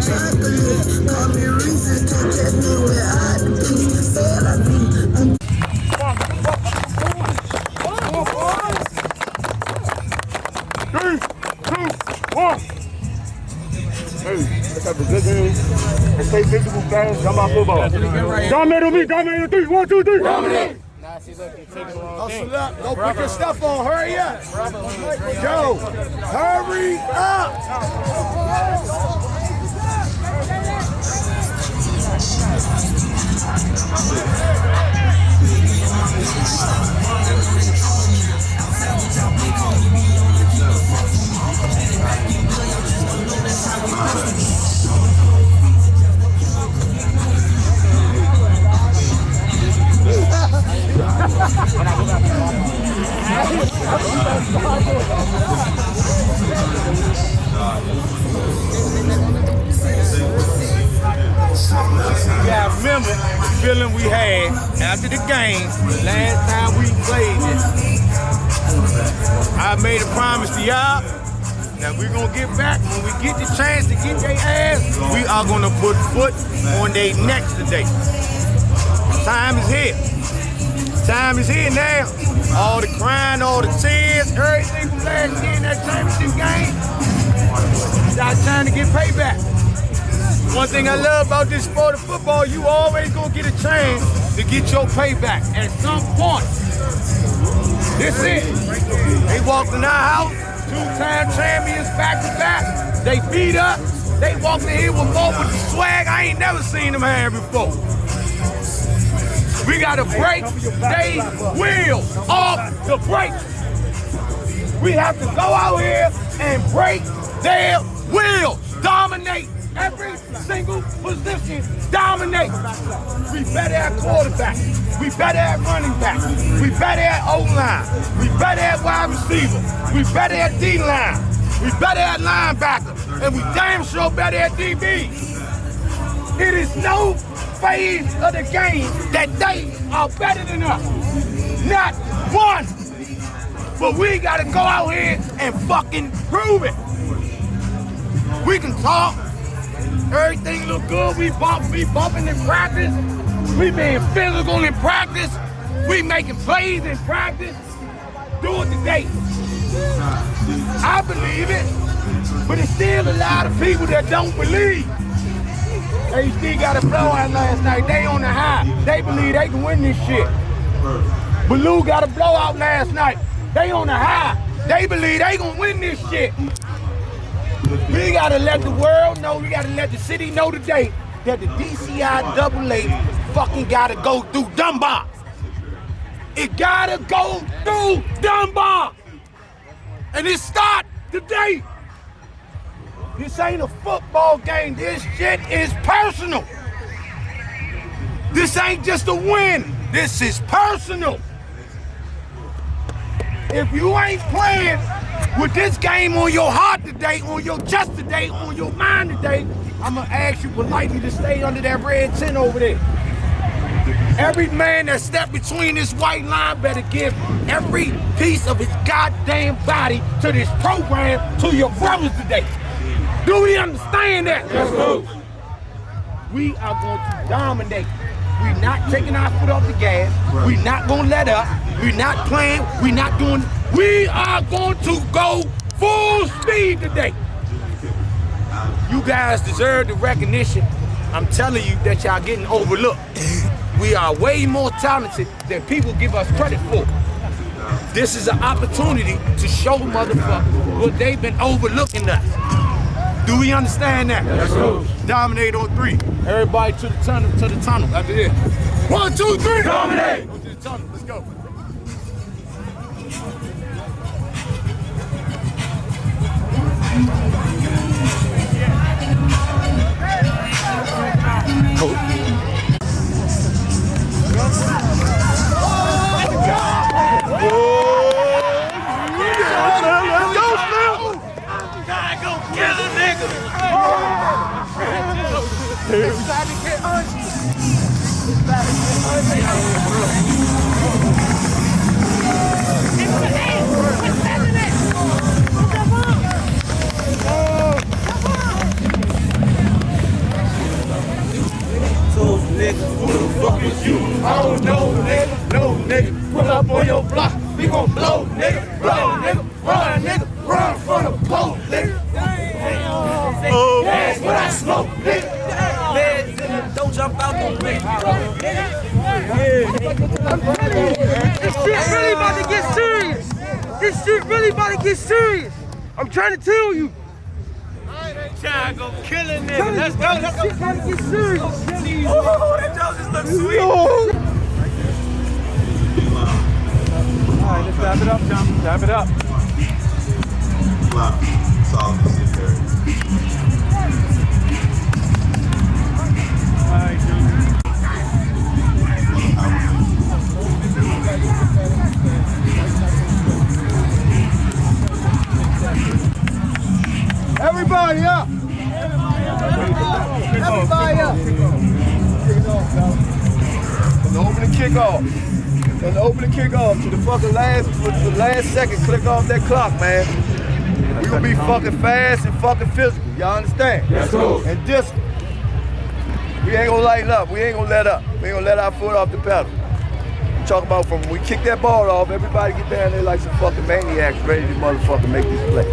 chocolate. Call me reason to catch me where I be. Said I be. Three, two, one. Hey, let's have a good game. And stay physical, fast, jump out football. Dominate on me, dominate on 3. 1, 2, 3. Dominate. Nah, see, look, you're taking the wrong thing. Hustle up. Go put your stuff on. Hurry up. Joe, hurry up. Yeah, I remember the feeling we had after the game, last time we played it. I made a promise to y'all that we're gonna get back when we get the chance to get their ass. We are gonna put foot on their necks today. Time is here. Time is here now. All the crying, all the tears, everything from last year in that championship game. It's our time to get payback. One thing I love about this sport of football, you always gonna get a chance to get your payback at some point. This it. They walked in our house, 2-time champions back to back. They beat us. They walked in here with more with the swag I ain't never seen them have before. We gotta break they wheels off the brakes. We have to go out here and break their wheels. Dominate every single position. Dominate. We better at quarterback. We better at running back. We better at O-line. We better at wide receiver. We better at D-line. We better at linebacker. And we damn sure better at DB. It is no phase of the game that they are better than us. Not one. But we gotta go out here and fucking prove it. We can talk. Everything look good. We bumping in practice. We being physical in practice. We making plays in practice. Do it today. I believe it. But it's still a lot of people that don't believe. HD got a blowout last night. They on the high. They believe they can win this shit. Baloo got a blowout last night. They on the high. They believe they gonna win this shit. We gotta let the world know, we gotta let the city know today that the DCIAA fucking gotta go through Dunbar. It gotta go through Dunbar. And it start today. This ain't a football game. This shit is personal. This ain't just a win. This is personal. If you ain't playing with this game on your heart today, on your chest today, on your mind today, I'm gonna ask you politely to stay under that red tent over there. Every man that stepped between this white line better give every piece of his goddamn body to this program, to your brothers today. Do we understand that? Yes, sir. We are going to dominate. We're not taking our foot off the gas. We're not going to let up. We're not playing. We're not doing. We are going to go full speed today. You guys deserve the recognition. I'm telling you that y'all getting overlooked. We are way more talented than people give us credit for. This is an opportunity to show motherfuckers what they've been overlooking us. Do we understand that? Let's go. Dominate on 3. Everybody to the tunnel, after this. 1, 2, 3. Dominate. Go to the tunnel, let's go. It's about to get ugly. It's about to get ugly. Hey, what's happening? was you. I don't know, nigga, no, nigga. Pull up on your block, we gon' blow, nigga. Blow, nigga, run from the pole, nigga. That's what I smoke, nigga. Don't jump out the window. This shit really about to get serious. This shit really about to get serious. I'm trying to tell you. Trying to go kill a nigga. Let's go. This shit about to get serious. Oh, that joke just looks sweet. Alright, let's wrap it up, John. Wrap it up. Wow. Solid security. Alright, John. Everybody up! Everybody up! From the opening kickoff. From the opening kickoff to the fucking last second, click off that clock, man. We gonna be fucking fast and fucking physical. Y'all understand? Yes, sir. And discipline. We ain't gonna lighten up. We ain't gonna let up. We ain't gonna let our foot off the pedal. We talk about from when we kick that ball off, everybody get down there like some fucking maniacs ready to motherfucking make this play.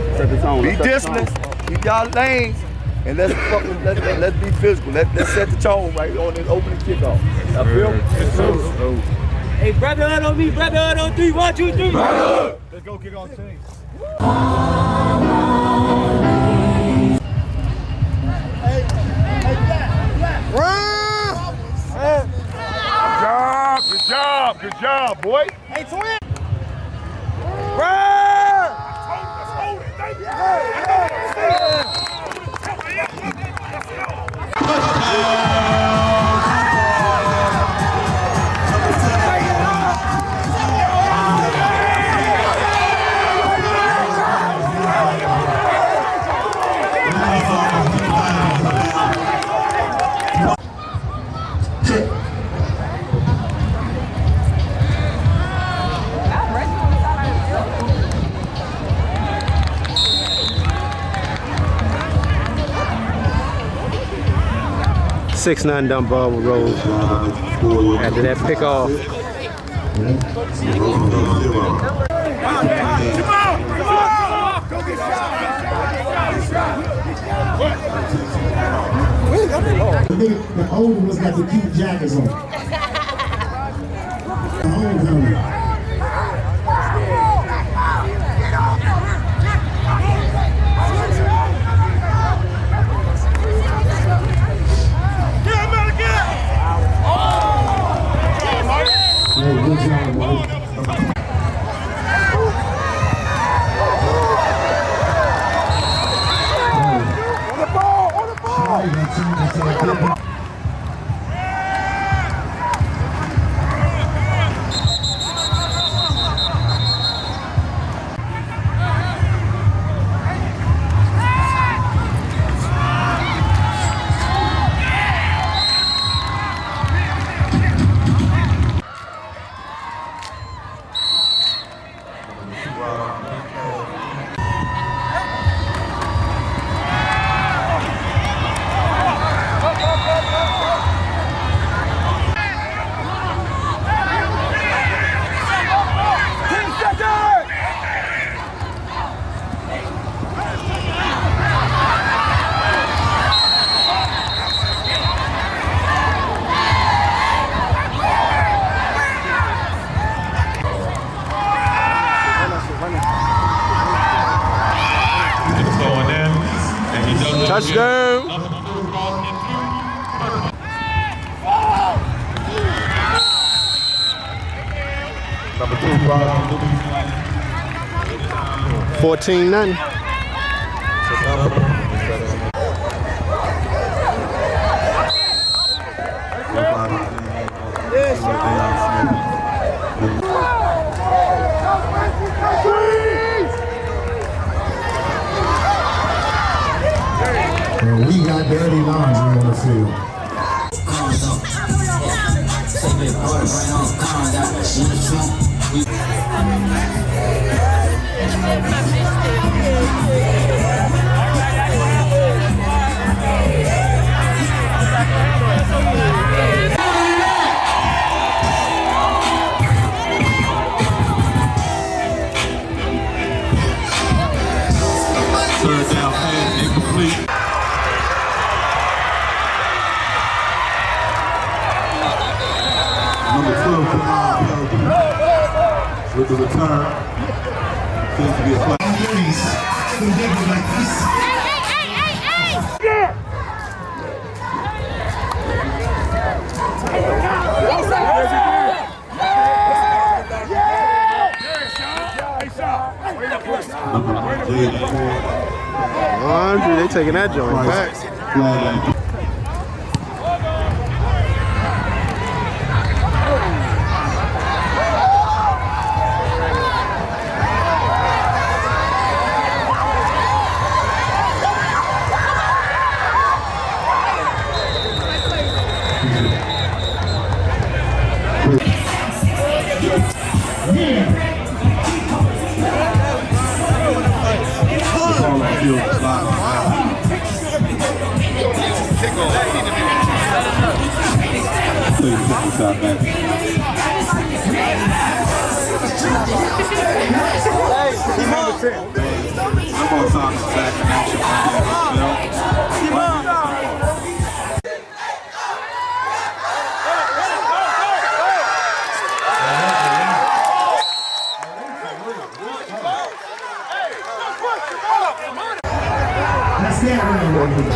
Be disciplined. Keep y'all lanes, and let's be physical. Let's set the tone right on this opening kickoff. Y'all feel me? Hey, brotherhood on me, brotherhood on 3. 1, 2, 3. Let's go kick on team. Good job, boy. Hey, twin. .6'9" Dunbar with Rose after that pick off. The older ones got the cute jackets on. The homecoming. Good job, boy. Touchdown! Number 2, Brian. 14-0. And we got dirty laundry on the field. with the return. Seems to be a flag. Andre, they taking that joint back.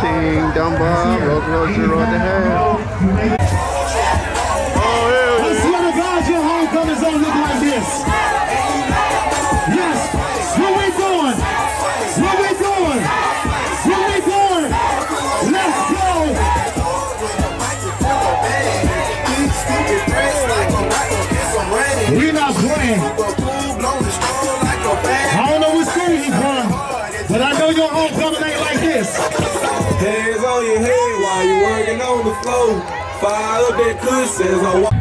Team Dunbar, Roosevelt 0 at the half. I swear to God, your homecomings don't look like this. Yes, where we going? Where we going? Where we going? Let's go. We not playing. I don't know what school you from, but I know your homecoming ain't like this. Hands on your head while you working on the floor. Fire up that cushion as I walk.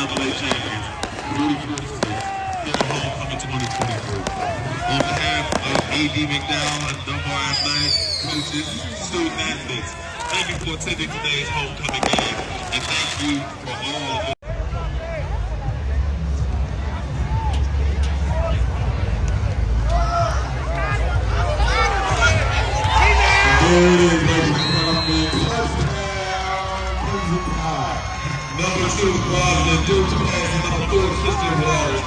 NCAA champions, 44-6, for homecoming 2023. On behalf of A.D. McDowell and Dunbar Athletic, coaches, student athletes, thank you for attending today's homecoming game, and thank you for all of Number 2, Boston, due to pass, and number 4, Christian Waters.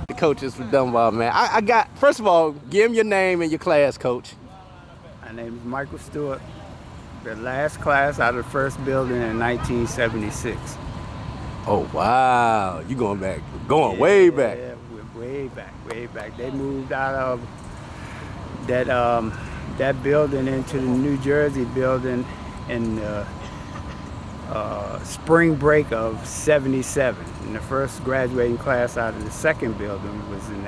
The coaches for Dunbar, man. I got, first of all, give him your name and your class, coach. My name is Michael Stewart. The last class out of the first building in 1976. Oh, wow. You going back, way back. Yeah, way back. They moved out of that that building into the New Jersey building in spring break of 77. And the first graduating class out of the second building was in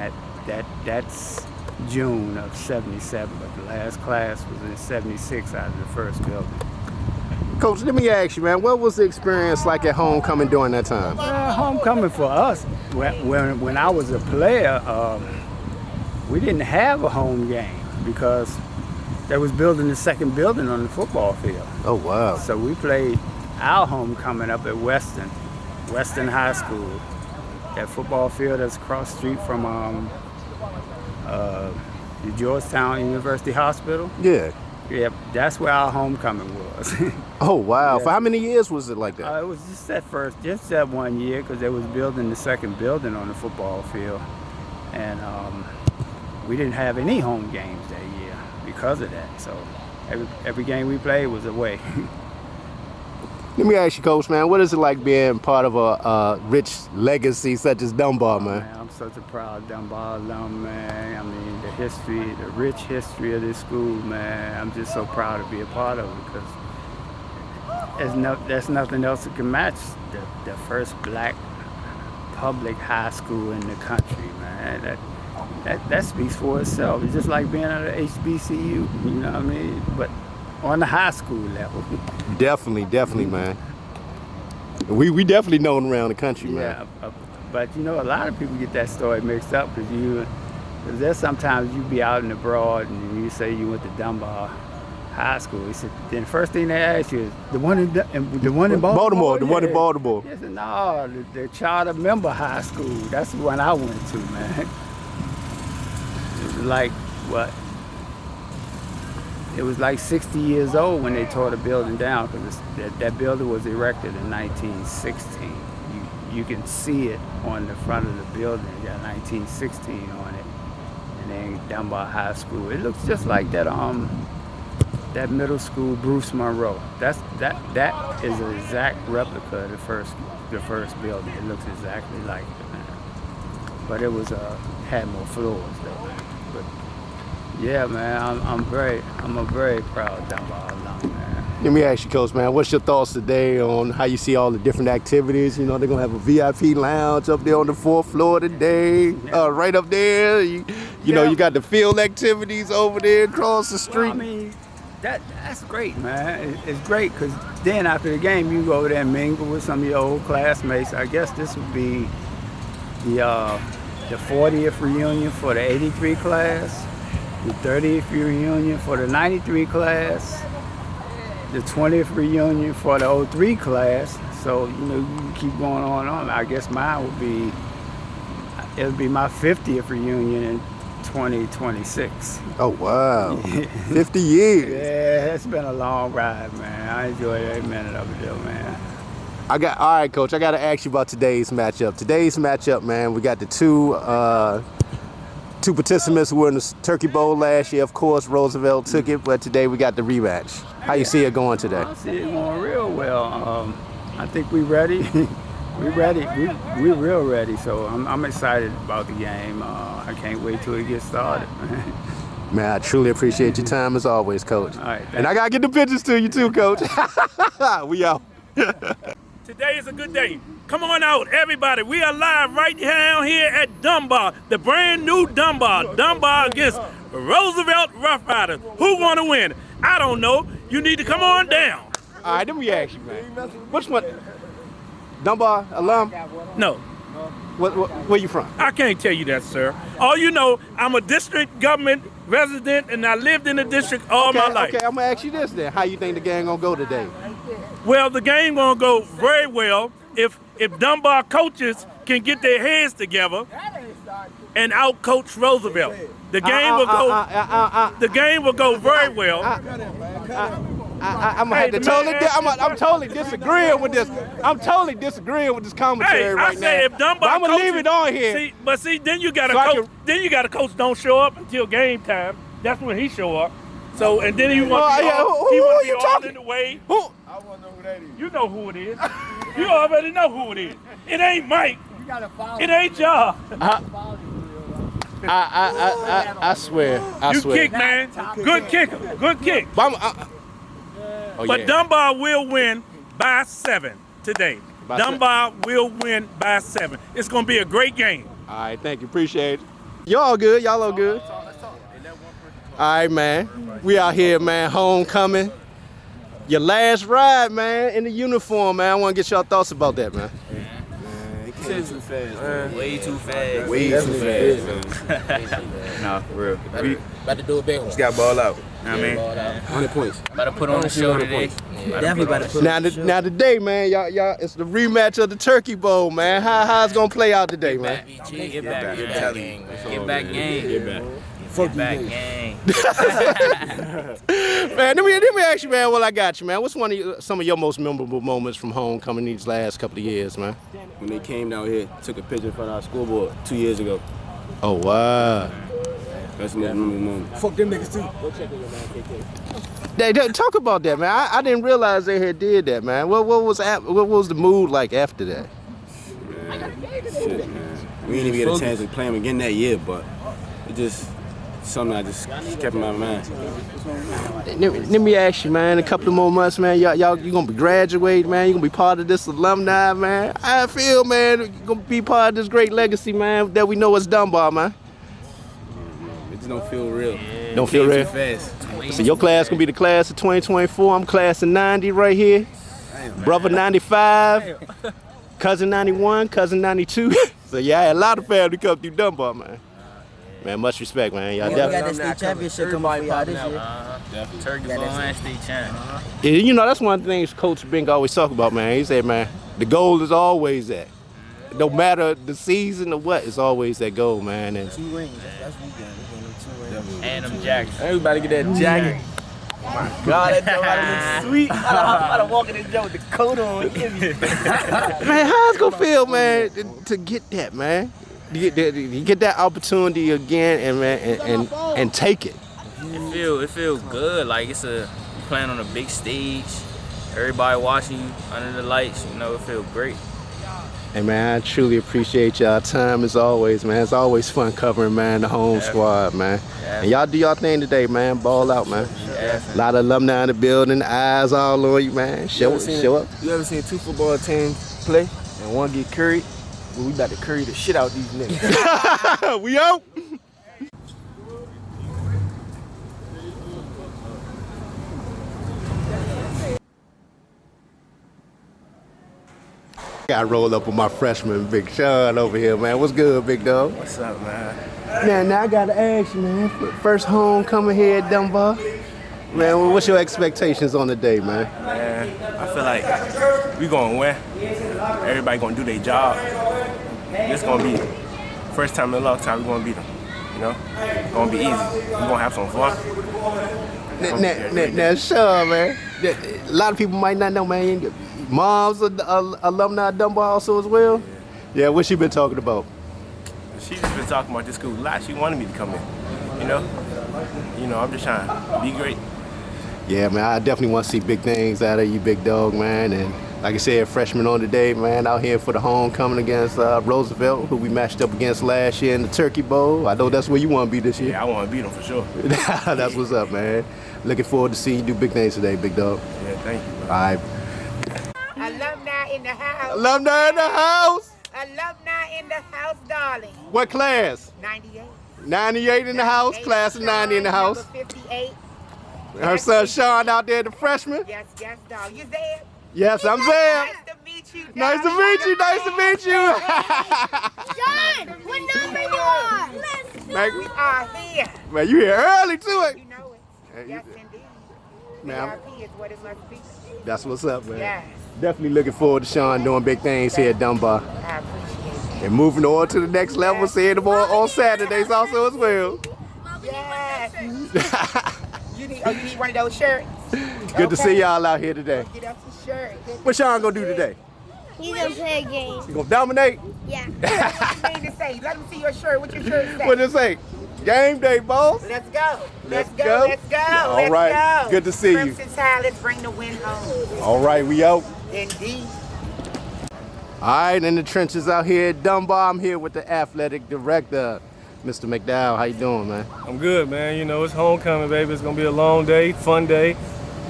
that's June of 77, but the last class was in 76 out of the first building. Coach, let me ask you, man, what was the experience like at homecoming during that time? Homecoming for us, when I was a player, we didn't have a home game because they was building the second building on the football field. Oh, wow. So we played our homecoming up at Weston High School. That football field that's across the street from the Georgetown University Hospital. Yeah. Yep, that's where our homecoming was. Oh, wow. Yeah. For how many years was it like that? It was just that 1 year because they was building the second building on the football field. and we didn't have any home games that year because of that. So every game we played was away. Let me ask you, Coach, man, what is it like being part of a rich legacy such as Dunbar, man? I'm such a proud Dunbar alum, man. I mean, the rich history of this school, man. I'm just so proud to be a part of it because there's nothing else that can match the first black public high school in the country, man. That speaks for itself. It's just like being at an HBCU, you know what I mean? But on the high school level. Definitely, man. We definitely known around the country, man. Yeah, but you know, a lot of people get that story mixed up because there's sometimes you be out and abroad and you say you went to Dunbar High School. He said, then the first thing they ask you is the one in Baltimore. Baltimore, the one in Baltimore. He said, no, the charter member high school. That's the one I went to, man. It was like what? It was like 60 years old when they tore the building down because that building was erected in 1916. You can see it on the front of the building. It got 1916 on it, and then Dunbar High School. It looks just like that middle school, Bruce Monroe. That is an exact replica of the first building. It looks exactly like it, man. But it was had more floors though. But yeah, man, I'm a very proud Dunbar alum, man. Let me ask you, Coach, man, what's your thoughts today on how you see all the different activities? You know, they're gonna have a VIP lounge up there on the 4th floor today, right up there. You know, you got the field activities over there across the street. Well, I mean, that's great, man. It's great because then after the game, you go over there and mingle with some of your old classmates. I guess this would be the 40th reunion for the 83 class, the 30th reunion for the 93 class, the 20th reunion for the 03 class. So, you know, you keep going on. I guess mine would be, it'll be my 50th reunion in 2026. Oh, wow. 50 years. Yeah, it's been a long ride, man. I enjoyed every minute of it, though, man. All right, Coach, I got to ask you about today's matchup. Today's matchup, man, we got the two participants who were in the Turkey Bowl last year. Of course, Roosevelt took it, but today we got the rematch. How you see it going today? I see it going real well. I think we're ready. We're ready. We're real ready. So I'm excited about the game. I can't wait till it gets started, man. Man, I truly appreciate your time as always, Coach. All right, and I got to get the pictures to you too, Coach. We out. Today is a good day. Come on out, everybody. We are live right down here at Dunbar, the brand new Dunbar. Dunbar against Roosevelt Rough Riders. Who want to win? I don't know. You need to come on down. All right, let me ask you, man. Which one? Dunbar alum? No. Where you from? I can't tell you that, sir. All you know, I'm a district government resident, and I lived in the district all my life. Okay, I'm going to ask you this then. How you think the game going to go today? Well, the game going to go very well if Dunbar coaches can get their heads together and out-coach Roosevelt. The game will go. The game will go very well. I'm totally disagreeing with this. I'm totally disagreeing with this commentary right now. I say if Dunbar I'm gonna leave it on here. See, then you got a coach. Then you got a coach don't show up until game time. That's when he show up. So and then he wants to be all in the way. I want to know who that is. You know who it is. You already know who it is. It ain't Mike. It ain't y'all. I swear. You kick, man. Good kicker. Good kick. But Dunbar will win by 7 today. Dunbar will win by 7. It's going to be a great game. All right, thank you. Appreciate it. Y'all good? Y'all all good? All right, man. We out here, man. Homecoming. Your last ride, man, in the uniform, man. I want to get y'all thoughts about that, man. Too fast, man. Way too fast. Way too fast, man. Nah, for real. About to do a big one. Just got ball out. I mean, 100 points. About to put on the show today. Definitely about to put now today, man, y'all, it's the rematch of the Turkey Bowl, man. How it's gonna play out today, man? Get back game. Get back game. Fuck Get back game. Man, let me ask you, man, while I got you, man. What's some of your most memorable moments from homecoming these last couple of years, man? When they came down here, took a picture in front of our school board 2 years ago. Oh, wow. That's my mom. Fuck them niggas too. Talk about that, man. I didn't realize they had did that, man. What was the mood like after that? Shit, man. We didn't even get a chance to play them again that year, but it just something I just kept in my mind. Let me ask you, man. A couple of more months, man. Y'all, you gonna be graduating, man. You gonna be part of this alumni, man. I feel, man, you gonna be part of this great legacy, man, that we know as Dunbar, man. It just don't feel real. Don't feel real. Too fast. So your class gonna be the class of 2024. I'm class of 90 right here. Damn, brother 95, cousin 91, cousin 92. So yeah, I had a lot of family come through Dunbar, man. Man, much respect, man. Y'all definitely. We got that state championship coming for y'all this year. Turkey ball and state champ. Yeah, you know, that's one of the things Coach Bink always talk about, man. He said, man, the goal is always that. No matter the season or what, it's always that goal, man. And 2 rings. That's what we got. We got 2 rings. And them jackets. Everybody get that jacket. Oh my God, that joke looks sweet. I don't walk in this joke with the coat on. Man, how's it gonna feel, man, to get that, man? You get that opportunity again, and man, and take it. It feels good. Like you playing on a big stage. Everybody watching you under the lights. You know, it feels great. Hey man, I truly appreciate y'all time as always, man. It's always fun covering, man, the home squad, man. And y'all do y'all thing today, man. Ball out, man. A lot of alumni in the building, eyes all on you, man. Show up. You ever seen 2 football teams play and one get curried? Well, we about to curry the shit out these niggas. We out. I roll up with my freshman, Big Sean, over here, man. What's good, big dog? What's up, man? Now I gotta ask you, man. First homecoming here at Dunbar. Man, what's your expectations on the day, man? Man, I feel like we gonna win. Everybody gonna do their job. This gonna be first time in a long time we gonna beat them. You know, it's gonna be easy. We gonna have some fun. Now, sure, man. A lot of people might not know, man. Mom's an alumni at Dunbar also as well. Yeah, what she been talking about? She's been talking about this school a lot. She wanted me to come in. You know, I'm just trying to be great. Yeah, man, I definitely want to see big things out of you, big dog, man. And like I said, freshman on the day, man, out here for the homecoming against Roosevelt, who we matched up against last year in the Turkey Bowl. I know that's where you want to be this year. Yeah, I want to beat them for sure. That's what's up, man. Looking forward to seeing you do big things today, big dog. Yeah, thank you. All right. Alumni in the house. Alumni in the house. Alumni in the house, darling. What class? 98. 98 in the house, class of 90 in the house. Number 58. Her son Sean out there, the freshman. Yes, dog. You there? Yes, I'm there. Nice to meet you, dog. Nice to meet you. Nice to meet you. John, what number you on? Man, we are here. Man, you here early too. You know it. Yes, indeed. Man, VIP is what it must be. that's what's up, man. Yes. Definitely looking forward to Sean doing big things here at Dunbar. I appreciate it. And moving on to the next level, seeing them on Saturdays also as well. Yes. You need one of those shirts? Good to see y'all out here today. Get us a shirt. What Sean gonna do today? He's gonna play a game. You gonna dominate? Yeah. What you mean to say? Let me see your shirt. What your shirt say? What does it say? Game day, boss. Let's go. Let's go. All right. Go. Good to see you. Crimson Tide, let's bring the win home. All right, we out. Indeed. All right, in the trenches out here at Dunbar, I'm here with the athletic director, Mr. McDowell. How you doing, man? I'm good, man. You know, it's homecoming, baby. It's gonna be a long day, fun day.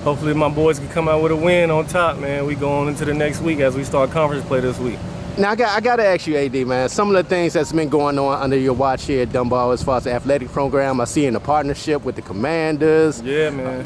Hopefully my boys can come out with a win on top, man. We go on into the next week as we start conference play this week. Now, I got to ask you, AD, man, some of the things that's been going on under your watch here at Dunbar as far as the athletic program, I see in the partnership with the Commanders. Yeah, man.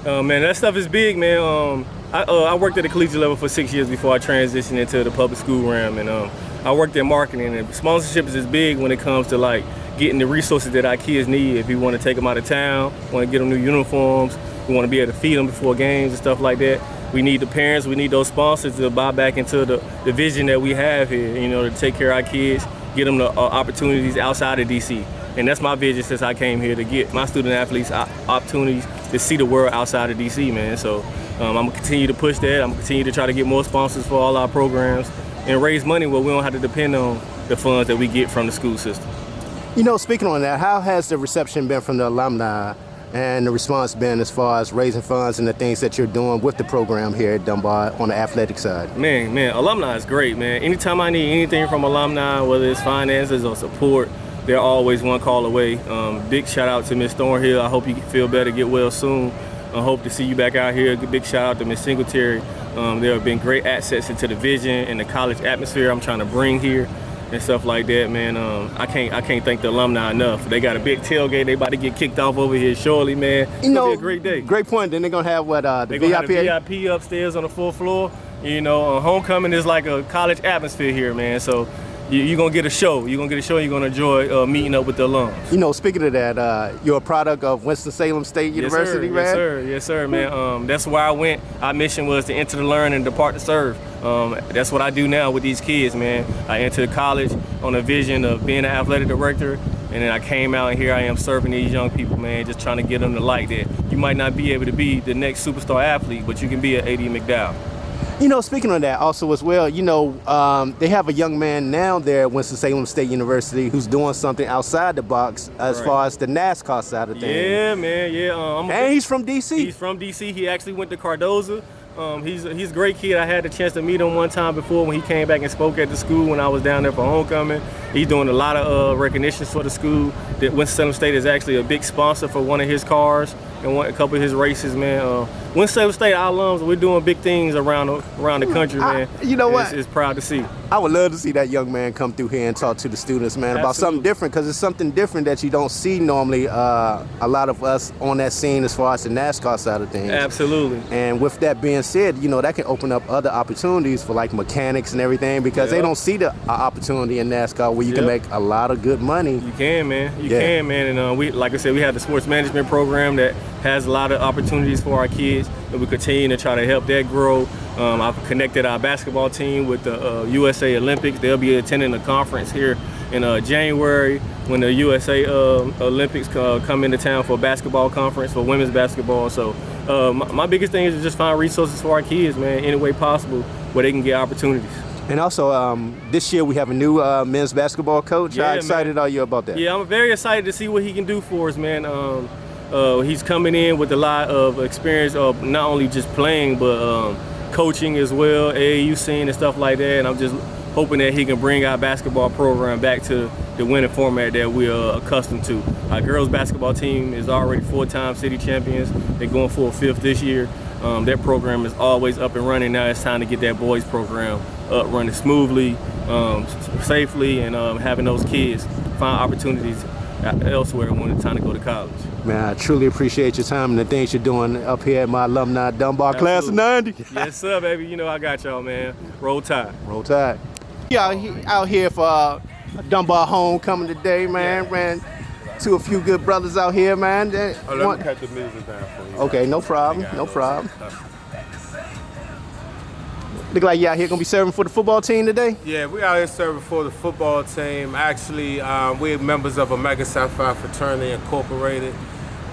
Man, that stuff is big, man. I worked at the collegiate level for 6 years before I transitioned into the public school realm, and I worked in marketing, and sponsorship is big when it comes to like getting the resources that our kids need. If we want to take them out of town, want to get them new uniforms, we want to be able to feed them before games and stuff like that. We need the parents, we need those sponsors to buy back into the vision that we have here, you know, to take care of our kids, get them the opportunities outside of DC. And that's my vision since I came here, to get my student athletes opportunities to see the world outside of DC, man. So I'm gonna continue to push that. I'm gonna continue to try to get more sponsors for all our programs and raise money where we don't have to depend on the funds that we get from the school system. You know, speaking on that, how has the reception been from the alumni and the response been as far as raising funds and the things that you're doing with the program here at Dunbar on the athletic side? Man, alumni is great, man. Anytime I need anything from alumni, whether it's finances or support, they're always one call away. Big shout out to Miss Thornhill. I hope you feel better, get well soon. I hope to see you back out here. Big shout out to Miss Singletary. There have been great assets into the vision and the college atmosphere I'm trying to bring here and stuff like that, man. I can't thank the alumni enough. They got a big tailgate. They about to get kicked off over here shortly, man. It's gonna be a great day. Great point. Then they're gonna have what the VIP? Have the VIP upstairs on the 4th floor. You know, homecoming is like a college atmosphere here, man. So you're gonna get a show. You're gonna get a show. You're gonna enjoy meeting up with the alums. You know, speaking of that, you're a product of Winston-Salem State University, yes, man. Yes, sir. Yes, sir, man. That's where I went. Our mission was to enter to learn and depart to serve. That's what I do now with these kids, man. I entered college on a vision of being an athletic director, and then I came out and here I am serving these young people, man, just trying to get them to light that you might not be able to be the next superstar athlete, but you can be an A.D. McDowell. You know, speaking of that also as well, you know, they have a young man now there at Winston-Salem State University who's doing something outside the box as far as the NASCAR side of things. Yeah, man, yeah. And he's from D.C. He's from D.C. He actually went to Cardozo. He's a great kid. I had the chance to meet him one time before when he came back and spoke at the school when I was down there for homecoming. He's doing a lot of recognitions for the school. That Winston-Salem State is actually a big sponsor for one of his cars and a couple of his races, man. Winston-Salem State, our alums, we're doing big things around the country, man. You know what? It's proud to see. I would love to see that young man come through here and talk to the students, man, about something different, because it's something different that you don't see normally. A lot of us on that scene as far as the NASCAR side of things. Absolutely. And with that being said, you know, that can open up other opportunities for like mechanics and everything, because they don't see the opportunity in NASCAR where you can make a lot of good money. You can, man. You can, man. And we, like I said, we have the sports management program that has a lot of opportunities for our kids, and we continue to try to help that grow. I've connected our basketball team with the USA Olympics. They'll be attending a conference here in January when the USA Olympics come into town for a basketball conference for women's basketball. So my biggest thing is to just find resources for our kids, man, any way possible where they can get opportunities. And also, this year we have a new men's basketball coach. Yeah, How excited are you about that? Yeah, I'm very excited to see what he can do for us, man. He's coming in with a lot of experience of not only just playing, but coaching as well, AAU scene and stuff like that. And I'm just hoping that he can bring our basketball program back to the winning format that we're accustomed to. Our girls basketball team is already 4-time city champions. They're going for a 5th this year. That program is always up and running. Now it's time to get that boys program up running smoothly, safely, and having those kids find opportunities elsewhere when it's time to go to college. Man, I truly appreciate your time and the things you're doing up here at my alumni Dunbar class of '90. Yes, sir, baby. You know I got y'all, man. Roll Tide. Roll Tide. Out here for Dunbar homecoming today, man. Ran to a few good brothers out here, man. Let me cut the music down for you. Okay, no problem. No problem. Look like you out here gonna be serving for the football team today? Yeah, we out here serving for the football team. Actually, we're members of Omega Sapphire Fraternity Incorporated.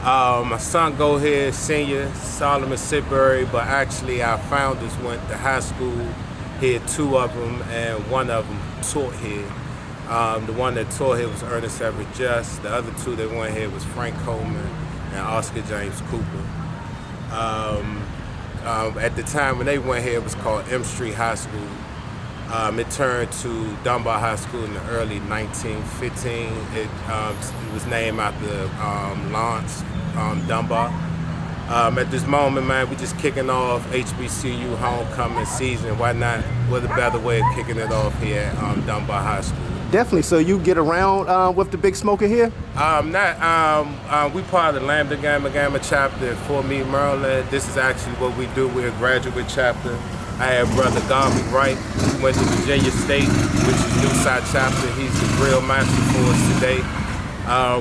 My son go here, senior, Solomon Sidbury, but actually our founders went to high school here, 2 of them, and 1 of them taught here. The one that taught here was Ernest Everett Just. The other 2 that went here was Frank Coleman and Oscar James Cooper. At the time when they went here, it was called M Street High School. It turned to Dunbar High School in the early 1915. It was named after Lawrence Dunbar. At this moment, man, we're just kicking off HBCU homecoming season. Why not? What a better way of kicking it off here at Dunbar High School. Definitely. So you get around with the big smoker here? We part of the Lambda Gamma chapter in Fort Meade, Maryland. This is actually what we do. We're a graduate chapter. I have brother Garvey Wright, who went to Virginia State, which is Newside chapter. He's the grill master for us today.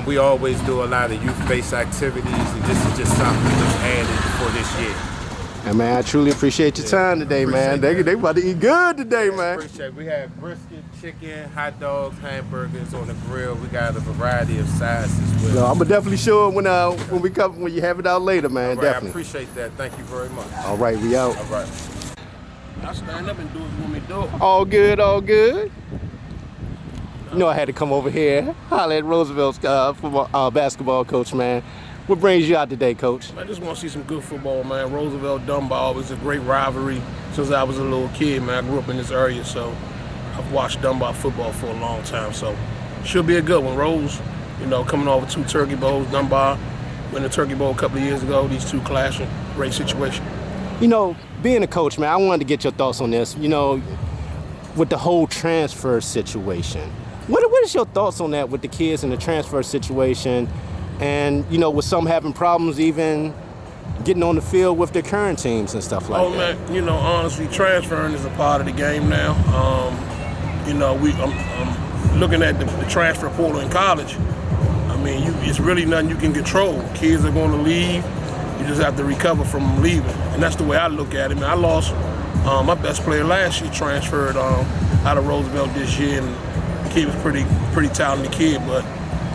We always do a lot of youth-based activities, and this is just something that's added for this year. And man, I truly appreciate your time today, man. They about to eat good today, man. Appreciate it. We have brisket, chicken, hot dogs, hamburgers on the grill. We got a variety of sides as well. No, I'm gonna definitely show it when you have it out later, man. All right, definitely. I appreciate that. Thank you very much. All right, we out. All right. I'll stand up and do what you want me to do. All good, all good. You know I had to come over here, holler at Roosevelt's football, basketball coach, man. What brings you out today, Coach? I just want to see some good football, man. Roosevelt, Dunbar was a great rivalry since I was a little kid, man. I grew up in this area, so I've watched Dunbar football for a long time. So should be a good one. Rose, you know, coming off of 2 Turkey Bowls. Dunbar won the Turkey Bowl a couple of years ago. These two clashing. Great situation. You know, being a coach, man, I wanted to get your thoughts on this. You know, with the whole transfer situation. What is your thoughts on that with the kids in the transfer situation? And, you know, with some having problems even getting on the field with their current teams and stuff like that. Man, you know, honestly, transferring is a part of the game now. You know, I'm looking at the transfer portal in college. I mean, it's really nothing you can control. Kids are going to leave. You just have to recover from them leaving. And that's the way I look at it. Man, I lost my best player last year, transferred out of Roosevelt this year, and the kid was pretty talented kid,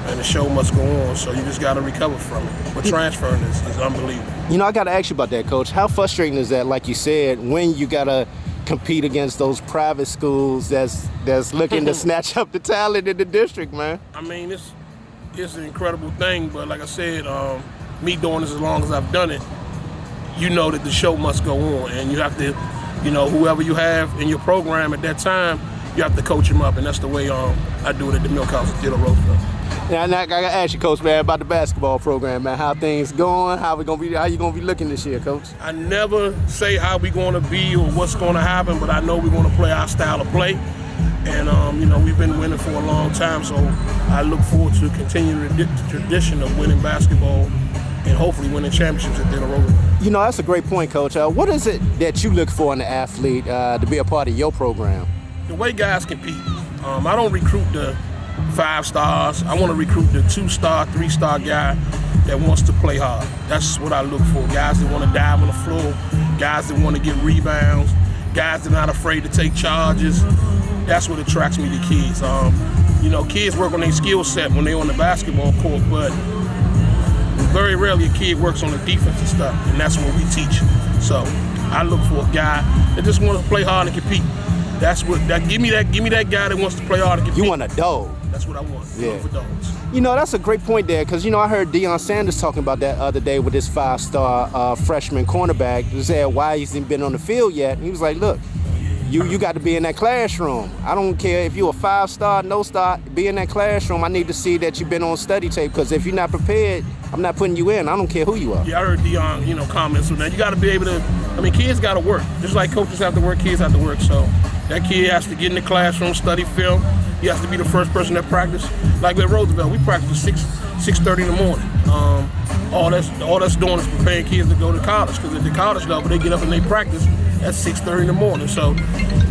and the show must go on, so you just got to recover from it. But transferring is unbelievable. You know, I got to ask you about that, Coach. How frustrating is that, like you said, when you got to compete against those private schools that's looking to snatch up the talent in the district, man? I mean, it's an incredible thing, but like I said, me doing this as long as I've done it, you know that the show must go on, and you have to, you know, whoever you have in your program at that time, you have to coach them up, and that's the way I do it at the Milk House at Theodore Roosevelt. Yeah, and I gotta ask you, Coach, man, about the basketball program, man. How things going? How you gonna be looking this year, Coach? I never say how we gonna be or what's gonna happen, but I know we're gonna play our style of play. And you know, we've been winning for a long time, so I look forward to continuing the tradition of winning basketball and hopefully winning championships at Theodore Roosevelt. You know, that's a great point, Coach. What is it that you look for in an athlete to be a part of your program? The way guys compete. I don't recruit the 5 stars. I want to recruit the 2-star, 3-star guy that wants to play hard. That's what I look for. Guys that want to dive on the floor, guys that want to get rebounds, guys that are not afraid to take charges. That's what attracts me to kids. You know, kids work on their skill set when they're on the basketball court, but very rarely a kid works on the defensive stuff, and that's what we teach. So I look for a guy that just wants to play hard and compete. Give me that guy that wants to play hard and compete. You want a dog. That's what I want. Yeah. For dogs. You know, that's a great point there, because, you know, I heard Deion Sanders talking about that other day with his 5-star freshman cornerback. He said why he hasn't been on the field yet. And he was like, look, you got to be in that classroom. I don't care if you're a 5-star, no star, be in that classroom. I need to see that you've been on study tape, because if you're not prepared, I'm not putting you in. I don't care who you are. Yeah, I heard Deion, you know, comments on that. You got to be able to, I mean, kids got to work. Just like coaches have to work, kids have to work. So that kid has to get in the classroom, study film. He has to be the first person that practice. Like at Roosevelt, we practice at 6:30 in the morning. All that's doing is preparing kids to go to college, because at the college level, they get up and they practice at 6:30 in the morning. So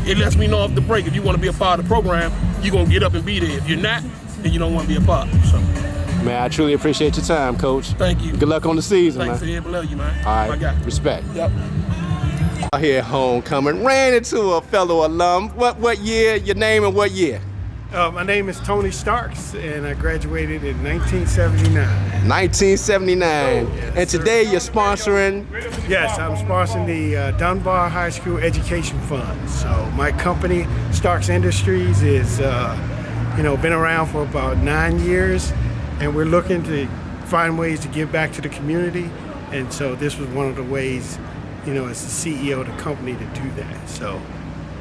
it lets me know off the break, if you want to be a part of the program, you're going to get up and be there. If you're not, then you don't want to be a part. So. Man, I truly appreciate your time, Coach. Thank you. Good luck on the season, Thanks, man. Thanks, love you, man. All right, I got you. Respect. Yep. Out here at homecoming, ran into a fellow alum. What year, your name, and what year? My name is Tony Starks, and I graduated in 1979. 1979. Yes, and today you're sponsoring? Yes, I'm sponsoring the Dunbar High School Education Fund. So my company, Starks Industries, is been around for about 9 years, and we're looking to find ways to give back to the community. And so this was one of the ways, as the CEO of the company, to do that. So.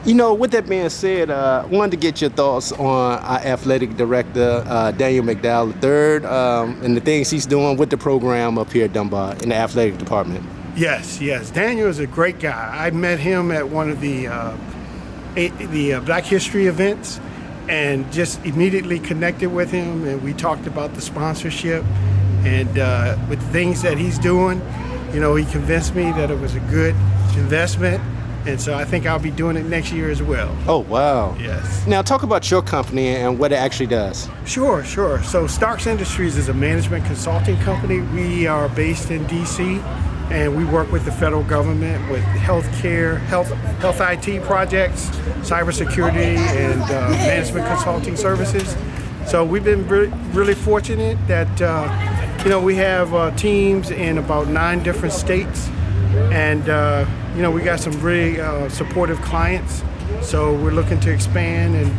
You know, with that being said, I wanted to get your thoughts on our athletic director, Daniel McDowell III, and the things he's doing with the program up here at Dunbar in the athletic department. Yes. Daniel is a great guy. I met him at one of the Black History events and just immediately connected with him, and we talked about the sponsorship and with the things that he's doing. He convinced me that it was a good investment. And so I think I'll be doing it next year as well. Oh, wow. Yes. Now talk about your company and what it actually does. Sure. So Starks Industries is a management consulting company. We are based in DC, and we work with the federal government with healthcare, health IT projects, cybersecurity, and management consulting services. So we've been really fortunate that, we have teams in about 9 different states. And, we got some really supportive clients, so we're looking to expand. And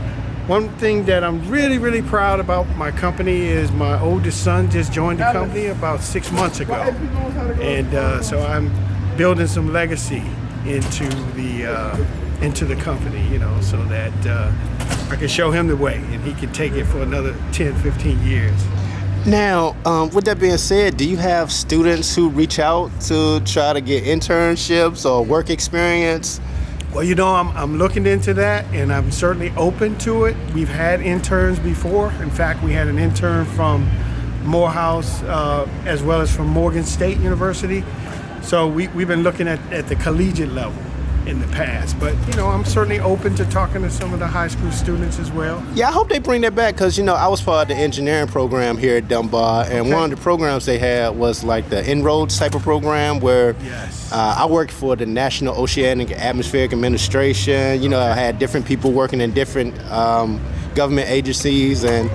One thing that I'm really, really proud about my company is my oldest son just joined the company about 6 months ago. And so I'm building some legacy into the company, you know, so that I can show him the way and he can take it for another 10, 15 years. Now, with that being said, do you have students who reach out to try to get internships or work experience? Well, you know, I'm looking into that, and I'm certainly open to it. We've had interns before. In fact, we had an intern from Morehouse as well as from Morgan State University. So we've been looking at the collegiate level in the past. But, you know, I'm certainly open to talking to some of the high school students as well. Yeah, I hope they bring that back because, you know, I was part of the engineering program here at Dunbar, and one of the programs they had was like the Inroads type of program where I worked for the National Oceanic and Atmospheric Administration. You know, I had different people working in different government agencies, and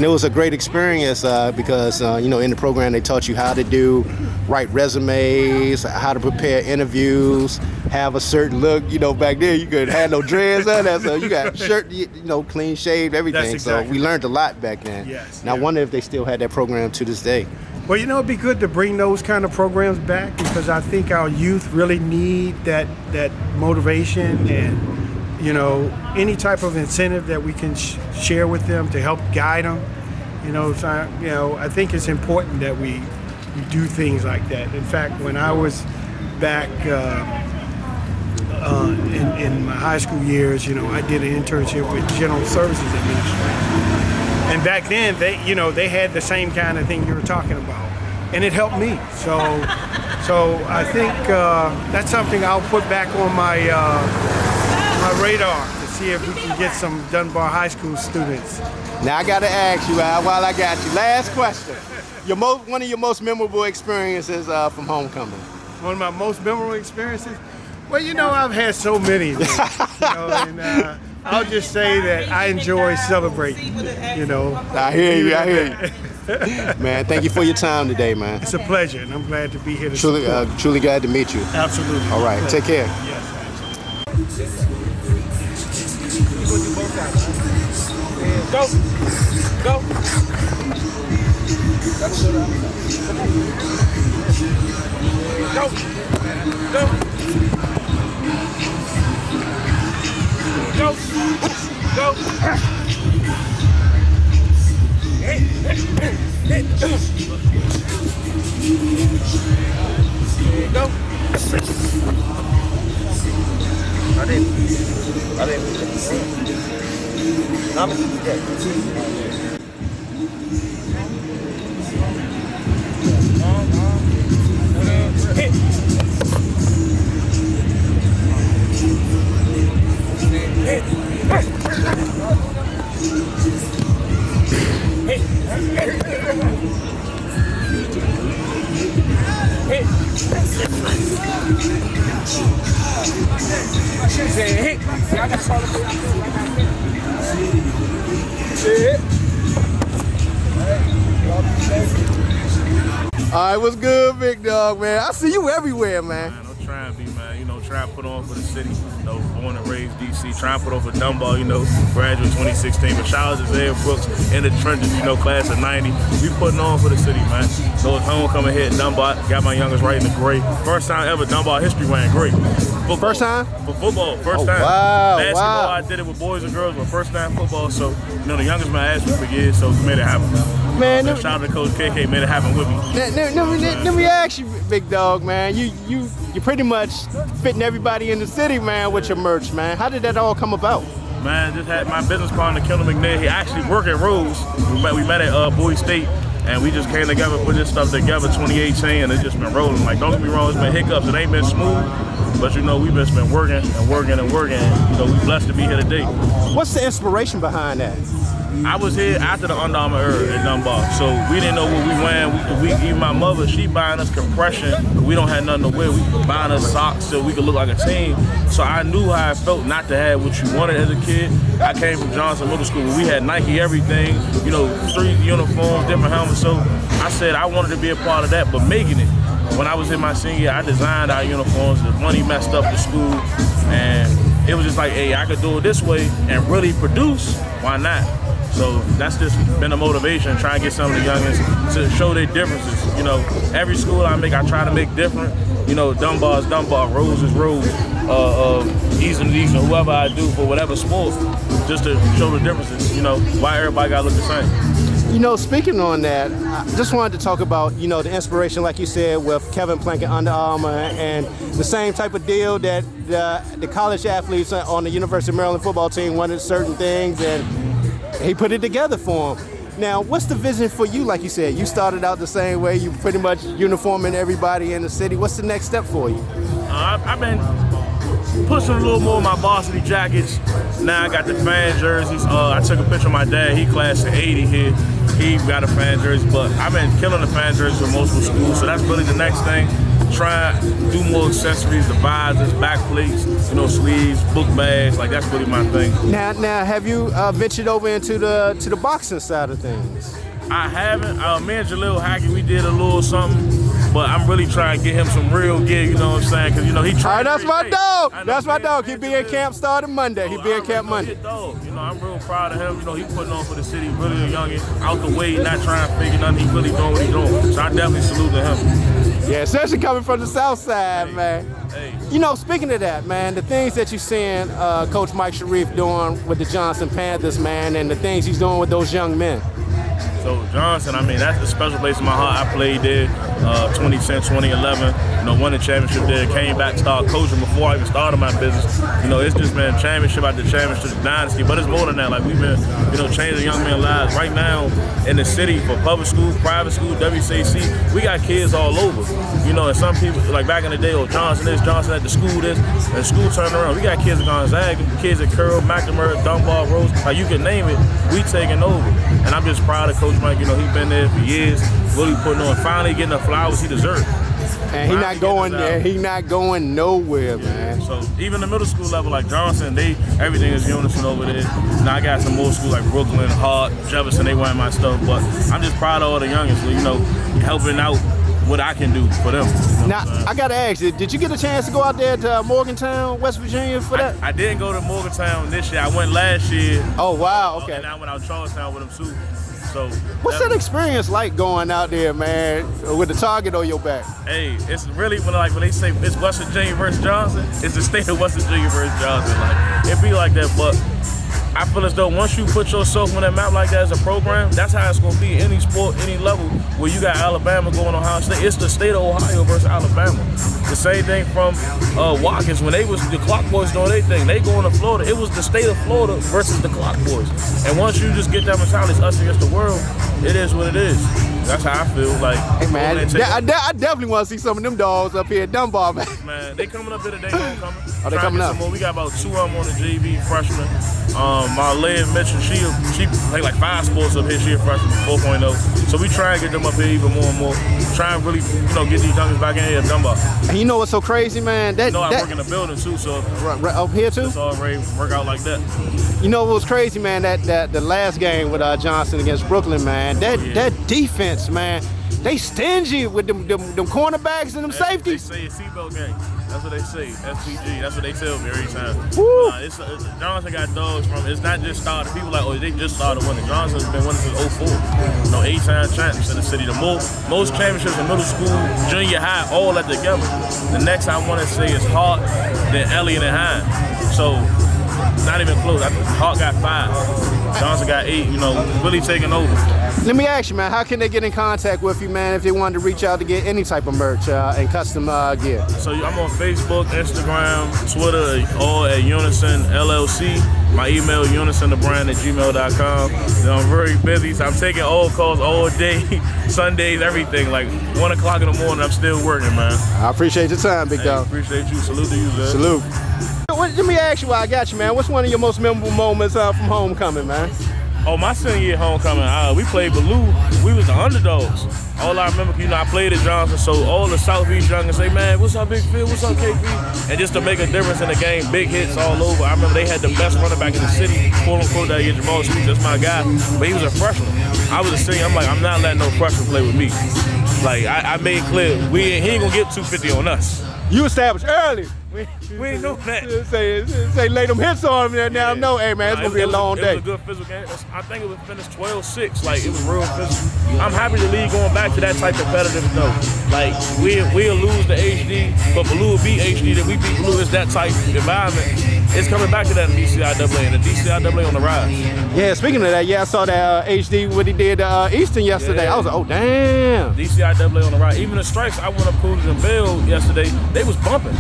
it was a great experience because, you know, in the program they taught you how to write resumes, how to prepare interviews, have a certain look. You know, back then you could have no dreads on that, so you got shirt, you know, clean shaved, everything. So we learned a lot back then. And I wonder if they still had that program to this day. Well, you know, it'd be good to bring those kind of programs back because I think our youth really need that motivation and, you know, any type of incentive that we can share with them to help guide them. You know, so, you know, I think it's important that we do things like that. In fact, when I was back in my high school years, you know, I did an internship with General Services Administration. And back then, they had the same kind of thing you were talking about, and it helped me. So I think that's something I'll put back on my radar to see if we can get some Dunbar High School students. Now I gotta ask you, Al, while I got you, last question. One of your most memorable experiences from homecoming. One of my most memorable experiences? Well, you know, I've had so many. You know, and I'll just say that I enjoy celebrating. You know. I hear you. Man, thank you for your time today, man. It's a pleasure, and I'm glad to be here. Truly glad to meet you. Absolutely. All right, take care. Yes. Go. Go. Go. Go. Go. Go. Go. All right, what's good, big dog, man? I see you everywhere, man. I'm trying to be, man. You know, trying to put on for the city. You know, born and raised DC. Trying to put on for Dunbar. You know, graduate 2016. But shout out to Zay Brooks in the trenches. You know, class of '90. We putting on for the city, man. So it's homecoming here at Dunbar. Got my youngest right in the gray. First time ever Dunbar history wearing gray. Football. First time? For football. First time. Wow. Basketball, I did it with boys and girls, but first time football. So, you know, the youngest man asked me for years, so we made it happen. Man, shout out to Coach KK, made it happen with me. Let me ask you, big dog, man. You pretty much fitting everybody in the city, man, with your merch, man. How did that all come about? Man, just had my business partner, Kendall McNair. He actually worked at Rose. We met at Bowie State, and we just came together, put this stuff together 2018, and it's just been rolling. Like, don't get me wrong, it's been hiccups. It ain't been smooth, but you know, we've just been working and working and working. And, you know, we blessed to be here today. What's the inspiration behind that? I was here after the Under Armour era in Dunbar, so we didn't know what we wearing. Even my mother, she buying us compression. We don't have nothing to wear. We buying us socks so we could look like a team. So I knew how it felt not to have what you wanted as a kid. I came from Johnson Middle School where we had Nike everything, you know, street uniforms, different helmets. So I said I wanted to be a part of that, but making it. When I was in my senior year, I designed our uniforms. The money messed up the school, and it was just like, hey, I could do it this way and really produce. Why not? So that's just been a motivation, trying to get some of the youngins to show their differences. You know, every school I make, I try to make different. You know, Dunbar is Dunbar, Rose is Rose, Eastern is Eastern, whoever I do for whatever sport, just to show the differences. You know, why everybody gotta look the same. You know, speaking on that, I just wanted to talk about, you know, the inspiration, like you said, with Kevin Plank and Under Armour, and the same type of deal that the college athletes on the University of Maryland football team wanted certain things, and he put it together for them. Now, what's the vision for you? Like you said, you started out the same way, you pretty much uniforming everybody in the city. What's the next step for you? I've been pushing a little more of my varsity jackets. Now I got the fan jerseys. I took a picture of my dad. He class of 80 here. He got a fan jersey, but I've been killing the fan jerseys for multiple schools, so that's really the next thing. Try do more accessories, the visors, back plates, you know, sleeves, book bags. Like, that's really my thing. Now, have you ventured over into the boxing side of things? I haven't. Me and Jalil Hackett, we did a little something, but I'm really trying to get him some real gear, you know what I'm saying? Because, you know, he tried. All right, that's my dog. That's my dog. He'll be in camp starting Monday. He'll be in camp Monday. You know, I'm real proud of him. You know, he putting on for the city, really a youngin', out the way, not trying to figure nothing. He really doing what he's doing. So I definitely salute to him. Yeah, especially coming from the South Side, man. Hey. You know, speaking of that, man, the things that you're seeing Coach Mike Sharif doing with the Johnson Panthers, man, and the things he's doing with those young men. So Johnson, I mean, that's a special place in my heart. I played there 2010, 2011, you know, won the championship there, came back, started coaching before I even started my business. You know, it's just been championship after championship, dynasty, but it's more than that. Like, we've been, you know, changing young men's lives. Right now in the city, for public school, private school, WCC, we got kids all over. You know, and some people, like back in the day, oh, Johnson this, Johnson at the school this, and school turned around. We got kids at Gonzaga, kids at Curl, McNamara, Dunbar, Rose, like you can name it, we taking over. And I'm just proud of Coach Mike. You know, he's been there for years, really putting on, finally getting the flowers he deserves. And he's not going there. He's not going nowhere, man. So even the middle school level, like Johnson, everything is unison over there. Now I got some more schools like Brooklyn, Hart, Jefferson, they wearing my stuff. But I'm just proud of all the youngins, you know, helping out what I can do for them. You know now, I got to ask you, did you get a chance to go out there to Morgantown, West Virginia for that? I didn't go to Morgantown this year. I went last year. Oh, wow, okay. And I went out to Charlestown with them too. So what's that experience like going out there, man, with the target on your back? Hey, it's really when they say it's West Virginia versus Johnson, it's the state of West Virginia versus Johnson. Like, it be like that, but I feel as though once you put yourself on that map like that as a program, that's how it's going to be any sport, any level. Where you got Alabama going on Ohio State, it's the state of Ohio versus Alabama. The same thing from Watkins, when they was the Clock Boys doing their thing, they going to Florida. It was the state of Florida versus the Clock Boys. And once you just get that mentality, it's us against the world, it is what it is. That's how I feel. Like, hey man, I definitely want to see some of them dogs up here at Dunbar, man. Man, they coming up here today, homecoming. Are they coming up? We got about 2 of them on the JV, freshmen. Marlene Mitchell, she played like 5 sports up here. She a freshman, 4.0. So we try and get them up here even more and more. Try and really, you know, get these youngins back in here at Dunbar. And you know what's so crazy, man? I work in the building too, so right up here too. It's already work out like that. You know what was crazy, man? That the last game with Johnson against Brooklyn, man. That defense, man. They stingy with them cornerbacks and them safeties. They say it's seatbelt game. That's what they say. SPG. That's what they tell me every time. Johnson got dogs from. It's not just started. People like, oh, they just started winning. Johnson's been winning since 04. You know, 8-time champions in the city. The most championships in middle school, junior high, all that together. The next I want to say is Hart, then Elliott and Hine. So not even close. Hart got 5. Johnson got 8. You know, really taking over. Let me ask you, man, how can they get in contact with you, man, if they wanted to reach out to get any type of merch and custom gear? So I'm on Facebook, Instagram, Twitter, all at Unison LLC. My email, unisonthebrand@gmail.com. You know, I'm very busy, so I'm taking all calls all day, Sundays, everything. Like 1 o'clock in the morning, I'm still working, man. I appreciate your time, big dog. Appreciate you. Salute to you, man. Salute. Let me ask you while I got you, man. What's one of your most memorable moments from homecoming, man? Oh, my senior year homecoming, we played Baloo. We was the underdogs. All I remember, you know, I played at Johnson, so all the Southeast youngins say, man, what's up, Big Phil? What's up, KP? And just to make a difference in the game, big hits all over. I remember they had the best running back in the city, quote unquote, that year, Jamal Sweet, that's my guy. But he was a freshman. I was a senior. I'm like, I'm not letting no freshman play with me. Like, I made clear, he ain't gonna get 250 on us. You established early. We ain't know that. Say lay them hits on him there now. No, hey man, it's gonna be a long day. It was a good physical game. I think it was finished 12-6. Like, it was real physical. I'm happy the league going back to that type of competitive though. Like, we'll lose the HD, but Blue will beat HD. That we beat Blue is that type of environment. It's coming back to that in DCIAA, and the DCIAA on the rise. Yeah, speaking of that, yeah, I saw that HD what he did Eastern yesterday. Yeah. I was like, oh damn. DCIAA on the rise. Even the strikes, I went up Coolidge and Bill yesterday. They was bumping.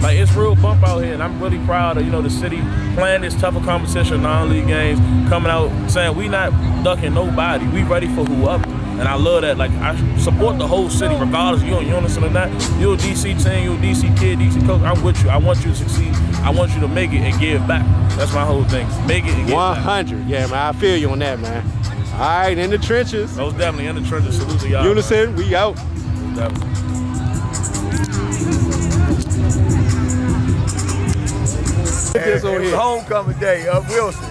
Like, it's real bump out here, and I'm really proud of, the city playing this tougher competition, non-league games, coming out saying we not ducking nobody. We ready for whoever. And I love that. Like, I support the whole city, regardless you're in unison or not. You're a DC team, you're a DC kid, DC coach. I'm with you. I want you to succeed. I want you to make it and give back. That's my whole thing. Make it and give 100. back. Yeah, man, I feel you on that, man. All right, in the trenches. Most definitely in the trenches. Salute to y'all. Unison, we out. Definitely. It was homecoming day up Wilson.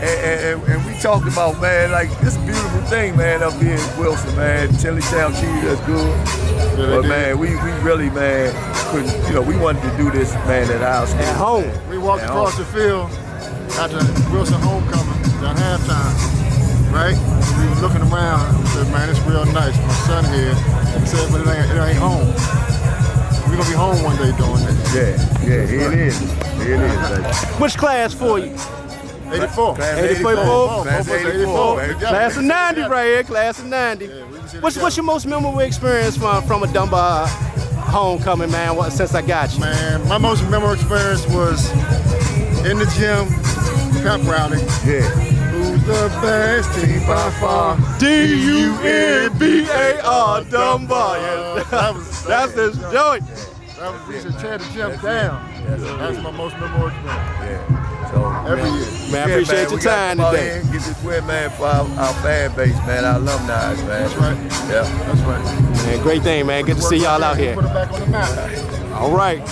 And we talked about, man, like, this beautiful thing, man, up here in Wilson, man. Chillytown cheese, that's good. But, man, we really, man, couldn't, we wanted to do this, man, at our school. At home. We walked across the field after Wilson homecoming at halftime, right? We were looking around and said, man, it's real nice. My son here, he said, but it ain't home. We're gonna be home one day doing this. Yeah, it is. It is, baby. Which class for you? 84. Class 84. Class 84. Class of 90 right here, class of 90. What's your most memorable experience from a Dunbar homecoming, man, since I got you? Man, my most memorable experience was in the gym, pep rally. Yeah. Who's the best team by far? D-U-N-B-A-R, Dunbar. That's his joint. We should tear the gym down. That's my most memorable experience. Yeah. So, every year. Man, I appreciate your time today. Get this win, man, for our fan base, man, our alumni, man. That's right. Yeah. That's right. Man, great thing, man. Good to see y'all out here. Put it back on the map. All right.